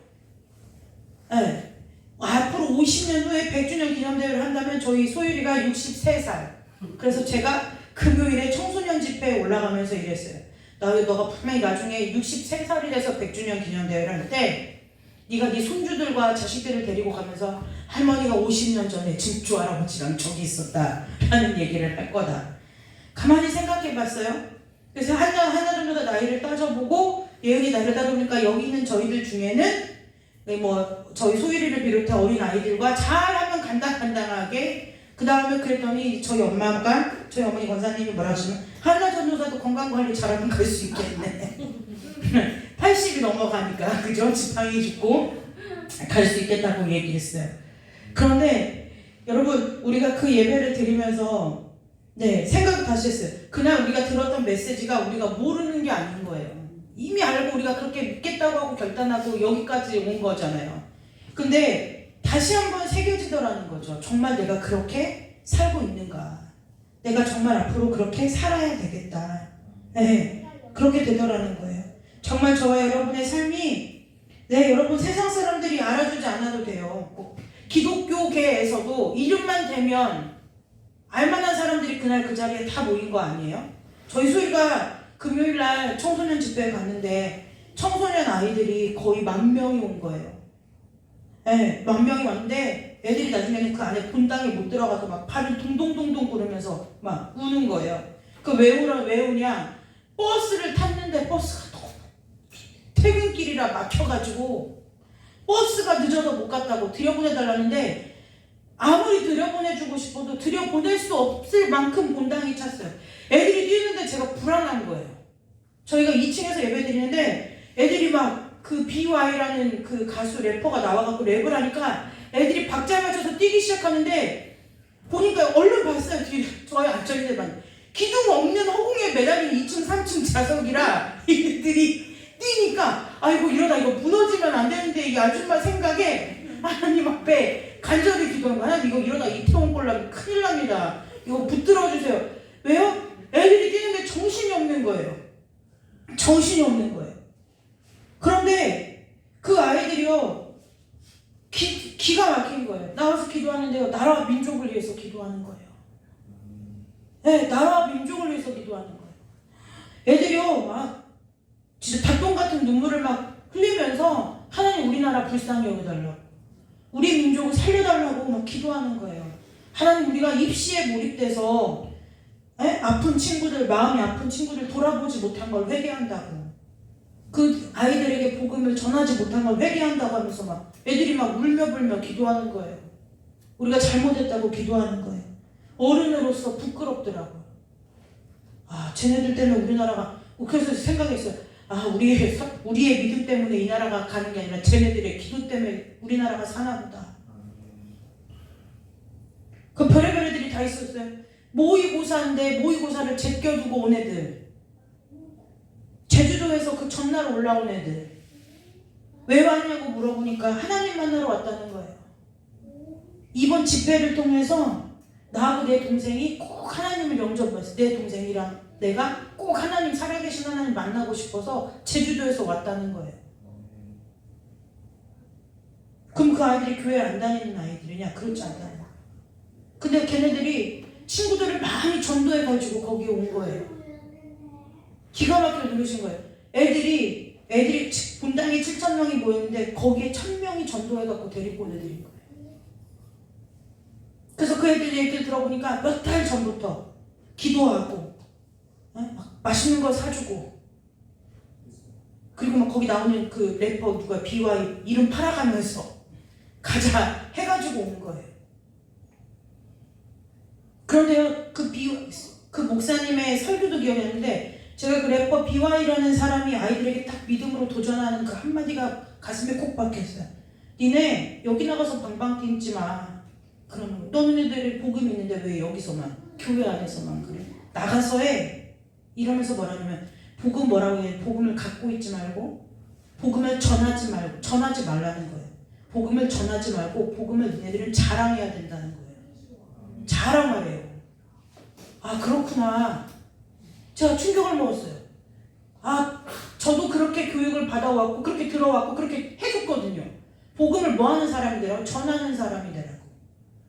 네. 앞으로 50년 후에 100주년 기념대회를 한다면 저희 소율이가 63살. 그래서 제가 금요일에 청소년 집회에 올라가면서 이랬어요. 너가 분명히 나중에 63살이 돼서 100주년 기념대회를 할 때 네가 네 손주들과 자식들을 데리고 가면서 할머니가 50년 전에 집주 할아버지랑 저기 있었다 라는 얘기를 할 거다. 가만히 생각해 봤어요. 그래서 하나 정도 더 나이를 따져보고 예은이 나이를 따져보니까 여기 있는 저희들 중에는 저희 소율이를 비롯한 어린 아이들과 잘하면 간당간당하게, 그 다음에 그랬더니 저희 어머니 권사님이 뭐라 하시면 하나 전도사도 건강관리 잘하면 갈 수 있겠네. 80이 넘어가니까, 그죠? 지팡이 짚고 갈 수 있겠다고 얘기했어요. 그런데 여러분, 우리가 그 예배를 드리면서 생각을 다시 했어요. 그날 우리가 들었던 메시지가 우리가 모르는 게 아닌 거예요. 이미 알고 우리가 그렇게 믿겠다고 하고 결단하고 여기까지 온 거잖아요. 근데 다시 한번 새겨지더라는 거죠. 정말 내가 그렇게 살고 있는가? 내가 정말 앞으로 그렇게 살아야 되겠다. 네, 그렇게 되더라는 거예요. 정말 저와 여러분의 삶이, 여러분 세상 사람들이 알아주지 않아도 돼요. 꼭 기독교계에서도 이름만 대면 알만한 사람들이 그날 그 자리에 다 모인 거 아니에요? 저희 소희가 금요일날 청소년 집회에 갔는데 청소년 아이들이 거의 10,000명이 온 거예요. 네, 10,000명이 왔는데 애들이 나중에는 그 안에 본당에 못 들어가서 막 발을 동동동동 구르면서 막 우는 거예요. 왜 우냐? 버스를 탔는데 버스가 너무 퇴근길이라 막혀가지고 버스가 늦어서 못 갔다고 들여보내달라는데 아무리 들여보내주고 싶어도 들여보낼 수 없을 만큼 본당이 찼어요. 애들이 뛰는데 제가 불안한 거예요. 저희가 2층에서 예배 드리는데 애들이 막 그 BY라는 그 가수 래퍼가 나와갖고 랩을 하니까 애들이 박자에 맞춰서 뛰기 시작하는데 보니까 얼른 봤어요. 뒤에 저희 앞자리들만 기둥 없는 허공에 매달린 2층 3층 좌석이라 애들이 뛰니까 아이고 이러다 이거 무너지면 안 되는데 이 아줌마 생각에 하나님 앞에 간절히 기도한 거야. 하나님 이거 이러다 이태원 꼴라면 큰일 납니다. 이거 붙들어 주세요. 왜요? 애들이 뛰는데 정신이 없는 거예요. 정신이 없는 거예요. 그런데 그 아이들이요 기가 막힌 거예요. 나와서 기도하는데요, 나라와 민족을 위해서 기도하는 거예요. 네, 나라와 민족을 위해서 기도하는 거예요. 애들이요 막 진짜 닭똥 같은 눈물을 막 흘리면서 하나님 우리나라 불쌍히 여겨달라고, 우리 민족을 살려달라고 막 기도하는 거예요. 하나님 우리가 입시에 몰입돼서 아픈 친구들, 마음이 아픈 친구들 돌아보지 못한 걸 회개한다고, 그 아이들에게 복음을 전하지 못한 걸 회개한다고 하면서 막 애들이 막 울며불며 기도하는 거예요. 우리가 잘못했다고 기도하는 거예요. 어른으로서 부끄럽더라고요. 아, 쟤네들 때문에 우리나라가, 그래서 생각했어요. 아, 우리의 믿음 때문에 이 나라가 가는 게 아니라 쟤네들의 기도 때문에 우리나라가 사나 보다. 그 별의별 애들이 다 있었어요. 모의고사인데 모의고사를 제껴두고 온 애들, 제주도에서 그 전날 올라온 애들, 왜 왔냐고 물어보니까 하나님 만나러 왔다는 거예요. 이번 집회를 통해서 나하고 내 동생이 꼭 하나님을 영접했어. 내 동생이랑 내가 꼭 하나님, 살아계신 하나님 만나고 싶어서 제주도에서 왔다는 거예요. 그럼 그 아이들이 교회 안 다니는 아이들이냐? 그렇지 않다는 거야. 근데 걔네들이 친구들을 많이 전도해가지고 거기에 온 거예요. 기가 막히게 누르신 거예요. 애들이 분당에 7,000명이 모였는데 거기에 1,000명이 전도해갖고 데리고 오내드린 거예요. 그래서 그 애들 얘기를 들어보니까 몇 달 전부터 기도하고 막 맛있는 거 사주고 그리고 막 거기 나오는 그 래퍼 누가 BY 이름 팔아가면서 가자 해가지고 온 거예요. 그런데요 그 목사님의 설교도 기억나는데 제가 그 래퍼 BY라는 사람이 아이들에게 딱 믿음으로 도전하는 그 한마디가 가슴에 콕 박혔어요. 니네 여기 나가서 방방 뛰지 마. 그러면 너네들이 복음 있는데 왜 여기서만 교회 안에서만 그래? 나가서 해. 이러면서 뭐라냐면 복음 뭐라고 해? 복음을 갖고 있지 말고 복음을 전하지 말라는 거예요. 복음을 전하지 말고 복음을 너네들은 자랑해야 된다는 거예요. 자랑하래요. 아 그렇구나. 제가 충격을 먹었어요. 아 저도 그렇게 교육을 받아왔고 그렇게 들어왔고 그렇게 해줬거든요. 복음을 뭐하는 사람이 되라고? 전하는 사람이 되라고.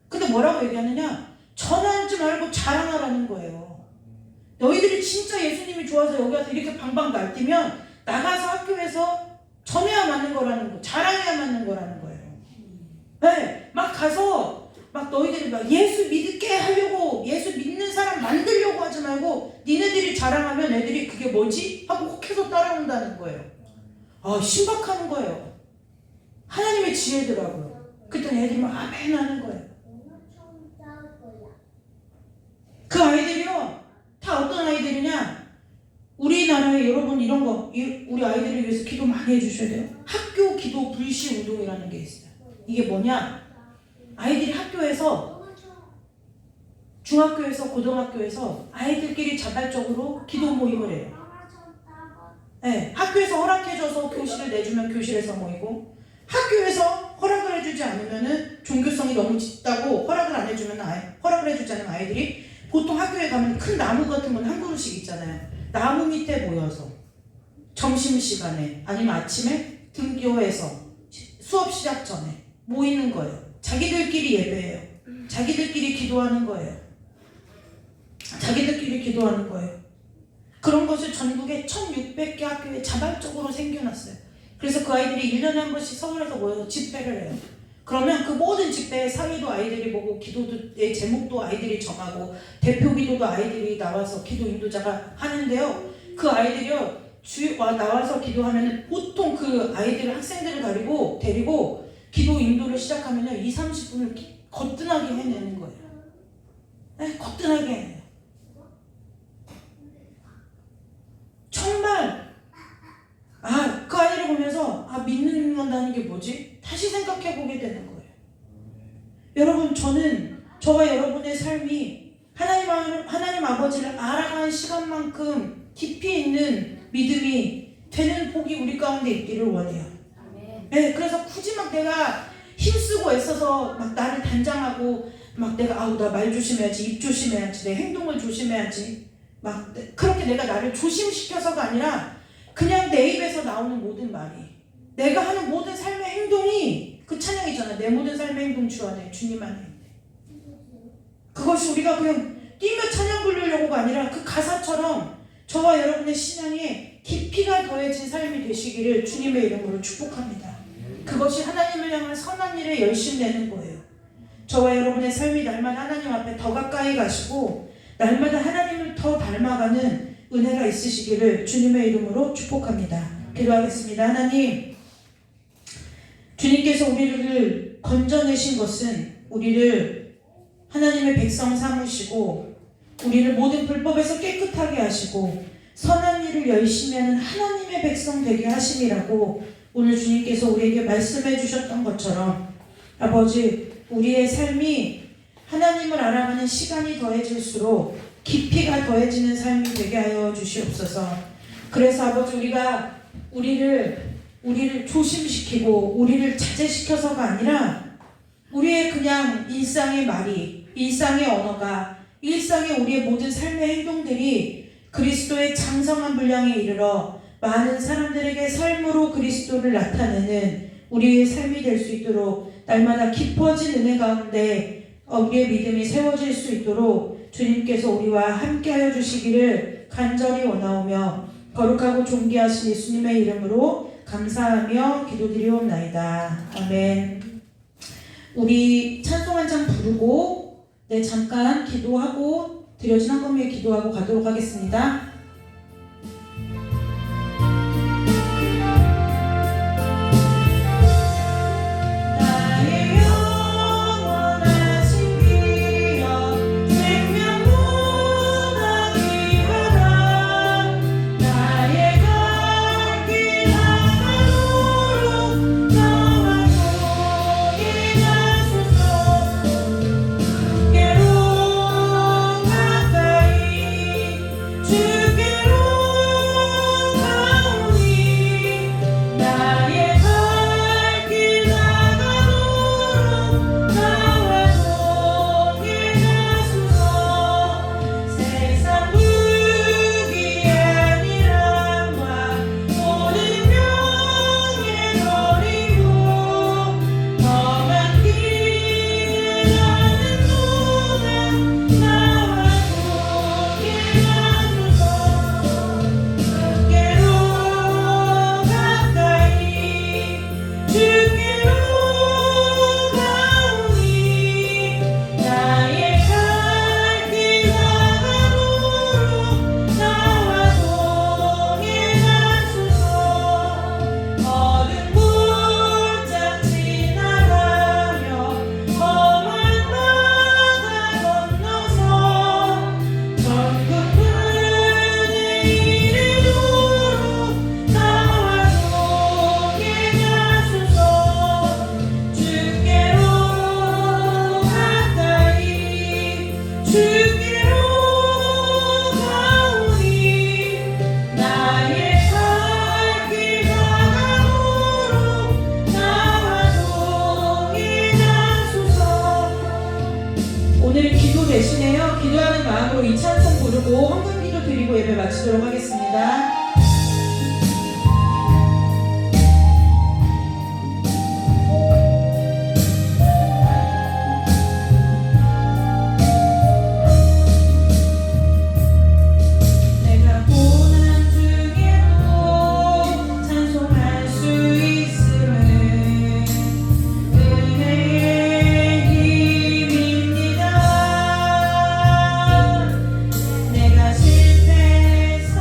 근데 뭐라고 얘기하느냐? 전하지 말고 자랑하라는 거예요. 너희들이 진짜 예수님이 좋아서 여기 와서 이렇게 방방 날뛰면 나가서 학교에서 전해야 맞는 거라는 거, 자랑해야 맞는 거라는 거예요. 네, 막 가서 막 너희들이 막 예수 믿게 하려고 예수 믿는 사람 만들려고 하지 말고 니네들이 자랑하면 애들이 그게 뭐지? 하고 혹해서 따라온다는 거예요. 아 신박한 거예요. 하나님의 지혜더라고요. 그때 애들이 막 아멘 하는 거예요. 그 아이들이요 다 어떤 아이들이냐? 우리나라에 여러분 이런 거 우리 아이들을 위해서 기도 많이 해주셔야 돼요. 학교 기도 불시 운동이라는 게 있어요. 이게 뭐냐? 아이들이 학교에서 중학교에서 고등학교에서 아이들끼리 자발적으로 기도 모임을 해요. 네, 학교에서 허락해줘서 교실을 내주면 교실에서 모이고 학교에서 허락을 해주지 않으면은 종교성이 너무 짙다고 허락을 해주지 않은 아이들이 보통 학교에 가면 큰 나무 같은 건 한 그루씩 있잖아요. 나무 밑에 모여서 점심시간에 아니면 아침에 등교해서 수업 시작 전에 모이는 거예요. 자기들끼리 예배해요. 자기들끼리 기도하는 거예요. 자기들끼리 기도하는 거예요. 그런 것을 전국에 1,600개 학교에 자발적으로 생겨났어요. 그래서 그 아이들이 1년에 한 번씩 서울에서 모여서 집회를 해요. 그러면 그 모든 집회에 사회도 아이들이 보고 기도의 제목도 아이들이 정하고 대표 기도도 아이들이 나와서 기도 인도자가 하는데요. 그 아이들이요 나와서 기도하면 보통 그 아이들 학생들을 데리고 기도 인도를 시작하면 20-30분을 거뜬하게 해내는 거예요. 네, 거뜬하게 해내요. 정말 그 아이를 보면서 믿는다는 게 뭐지? 다시 생각해보게 되는 거예요. 여러분 저와 여러분의 삶이 하나님 아버지를 알아가는 시간만큼 깊이 있는 믿음이 되는 복이 우리 가운데 있기를 원해요. 네, 그래서 굳이 막 내가 힘쓰고 애써서 막 나를 단장하고 막 내가 나 말 조심해야지, 입 조심해야지, 내 행동을 조심해야지 막 그렇게 내가 나를 조심시켜서가 아니라 그냥 내 입에서 나오는 모든 말이 내가 하는 모든 삶의 행동이 그 찬양이잖아. 내 모든 삶의 행동 주 안에 주님 안에 있네. 그것이 우리가 그냥 뛰며 찬양 부르려고가 아니라 그 가사처럼 저와 여러분의 신앙에 깊이가 더해진 삶이 되시기를 주님의 이름으로 축복합니다. 그것이 하나님을 향한 선한 일에 열심 내는 거예요. 저와 여러분의 삶이 날마다 하나님 앞에 더 가까이 가시고 날마다 하나님을 더 닮아가는 은혜가 있으시기를 주님의 이름으로 축복합니다. 기도하겠습니다. 하나님, 주님께서 우리를 건져내신 것은 우리를 하나님의 백성 삼으시고 우리를 모든 불법에서 깨끗하게 하시고 선한 일을 열심히 하는 하나님의 백성 되게 하심이라고 오늘 주님께서 우리에게 말씀해 주셨던 것처럼 아버지, 우리의 삶이 하나님을 알아가는 시간이 더해질수록 깊이가 더해지는 삶이 되게 하여 주시옵소서. 그래서 아버지, 우리가 우리를 조심시키고 우리를 자제시켜서가 아니라 우리의 그냥 일상의 말이, 일상의 언어가, 일상의 우리의 모든 삶의 행동들이 그리스도의 장성한 분량에 이르러 많은 사람들에게 삶으로 그리스도를 나타내는 우리의 삶이 될 수 있도록 날마다 깊어진 은혜 가운데 우리의 믿음이 세워질 수 있도록 주님께서 우리와 함께하여 주시기를 간절히 원하오며 거룩하고 존귀하신 예수님의 이름으로 감사하며 기도드리옵나이다. 아멘. 우리 찬송 한 장 부르고 잠깐 기도하고 드려진 헌금 위에 기도하고 가도록 하겠습니다. 오늘 기도 대신에요. 기도하는 마음으로 이 찬송 부르고 헌금 기도 드리고 예배 마치도록 하겠습니다. 내가 실패했어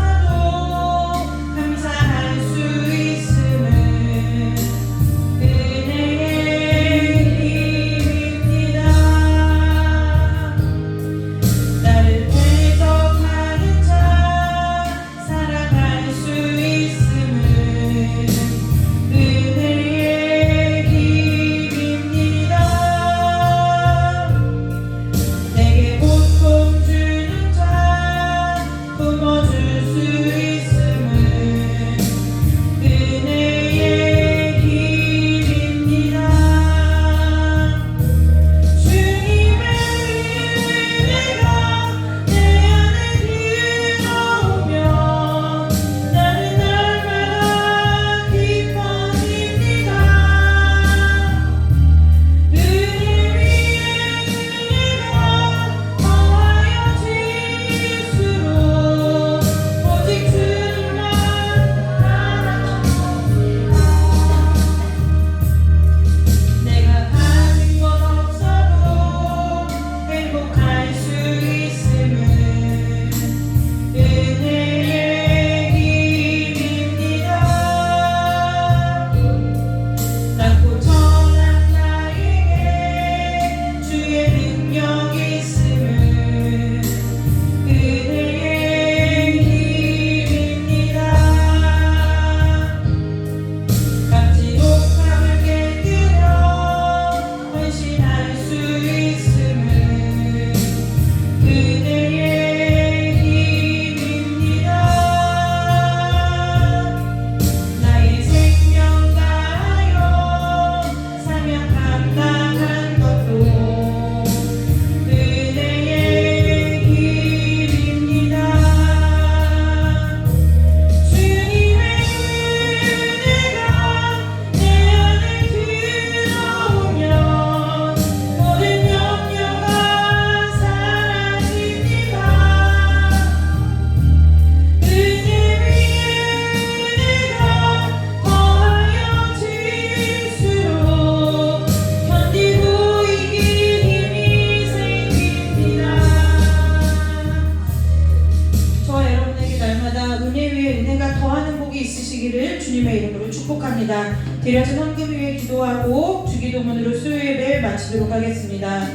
주시기를 주님의 이름으로 축복합니다. 드려진 헌금 위에 기도하고 주기도문으로 수요 예배 마치도록 하겠습니다.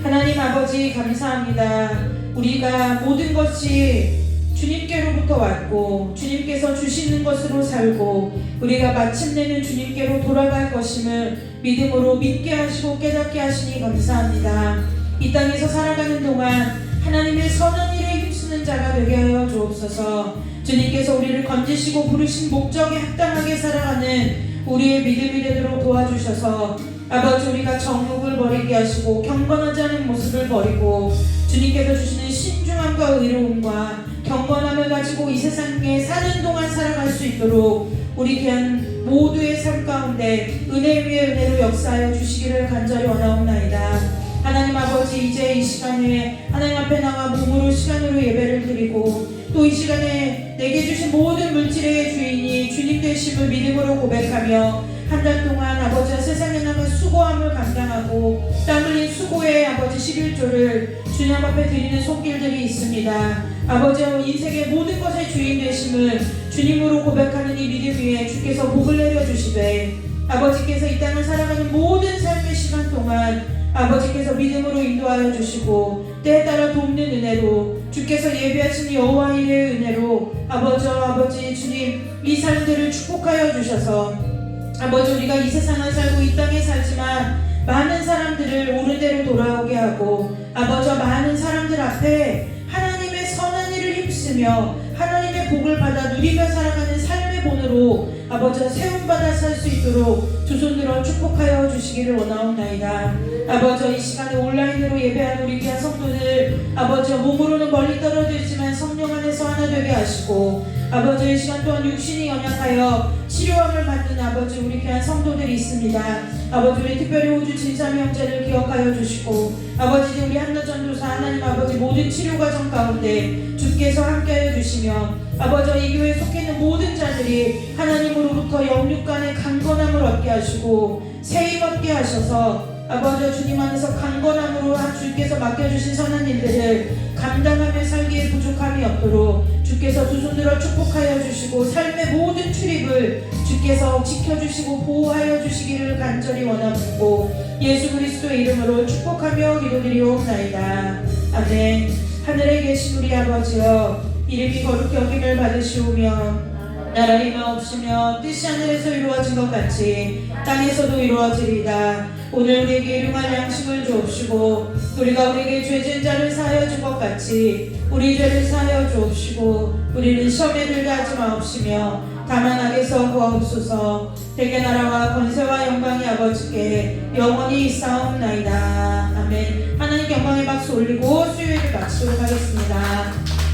하나님 아버지 감사합니다. 우리가 모든 것이 주님께로부터 왔고 주님께서 주시는 것으로 살고 우리가 마침내는 주님께로 돌아갈 것임을 믿음으로 믿게 하시고 깨닫게 하시니 감사합니다. 이 땅에서 살아가는 동안 하나님의 선한 일에 힘쓰는 자가 되게 하여 주옵소서. 주님께서 우리를 건지시고 부르신 목적에 합당하게 살아가는 우리의 믿음이 되도록 도와주셔서 아버지 우리가 정욕을 버리게 하시고 경건하지 않은 모습을 버리고 주님께서 주시는 신중함과 의로움과 경건함을 가지고 이 세상에 사는 동안 살아갈 수 있도록 우리 귀한 모두의 삶 가운데 은혜 위에 은혜로 역사하여 주시기를 간절히 원하옵나이다. 하나님 아버지 이제 이 시간에 하나님 앞에 나와 몸으로 시간으로 예배를 드리고 또 이 시간에 내게 주신 모든 물질의 주인이 주님 되심을 믿음으로 고백하며 한 달 동안 아버지와 세상에 남은 수고함을 감당하고 땀 흘린 수고의 아버지 11조를 주님 앞에 드리는 손길들이 있습니다. 아버지와 인생의 모든 것의 주인 되심을 주님으로 고백하는 이 믿음 위에 주께서 복을 내려주시되 아버지께서 이 땅을 살아가는 모든 삶의 시간 동안 아버지께서 믿음으로 인도하여 주시고 때에 따라 돕는 은혜로 주께서 예비하신 여호와 일의 은혜로 아버지 주님 이 삶들을 축복하여 주셔서 아버지 우리가 이 세상을 살고 이 땅에 살지만 많은 사람들을 옳은 대로 돌아오게 하고 아버지와 많은 사람들 앞에 하나님의 선한 일을 힘쓰며 하나님의 복을 받아 누리며 살아가는 삶의 본으로 아버지와 세움받아 살 수 있도록 두 손 들어 축복하여 주시기를 원하옵나이다. 아버지 이 시간에 온라인으로 예배하는 우리 귀한 성도들 아버지 몸으로는 멀리 떨어지지만 성령 안에서 하나 되게 하시고 아버지 이 시간 또한 육신이 연약하여 치료함을 받는 아버지 우리 귀한 성도들이 있습니다. 아버지 우리 특별히 호주 진삼 형제를 기억하여 주시고 아버지 우리 한나전도사 하나님 아버지 모든 치료 과정 가운데 주께서 함께하여 주시며 아버지 이 교회에 속해 있는 모든 자들이 하나님으로부터 영육 간의 강건함을 얻게 하시고 세임 얻게 하셔서 아버지 주님 안에서 강건함으로 주께서 맡겨주신 선한 일들을 감당하며 살기에 부족함이 없도록 주께서 두 손들어 축복하여 주시고 삶의 모든 출입을 주께서 지켜주시고 보호하여 주시기를 간절히 원하고 예수 그리스도의 이름으로 축복하며 기도드리옵나이다. 아멘. 하늘에 계신 우리 아버지여 이름이 거룩히 여김을 받으시오며 나라의 마옵시며 뜻이 하늘에서 이루어진 것 같이 땅에서도 이루어지리이다. 오늘 우리에게 일용할 양식을 주옵시고 우리가 우리에게 죄진 자를 사하여 준 것 같이 우리 죄를 사하여 주옵시고 우리는 시험에 들게 하지 마옵시며 다만 악에서 구하옵소서. 대개 나라와 권세와 영광이 아버지께 영원히 있사옵나이다. 아멘. 하나님 영광의 박수 올리고 수요일을 마치도록 하겠습니다.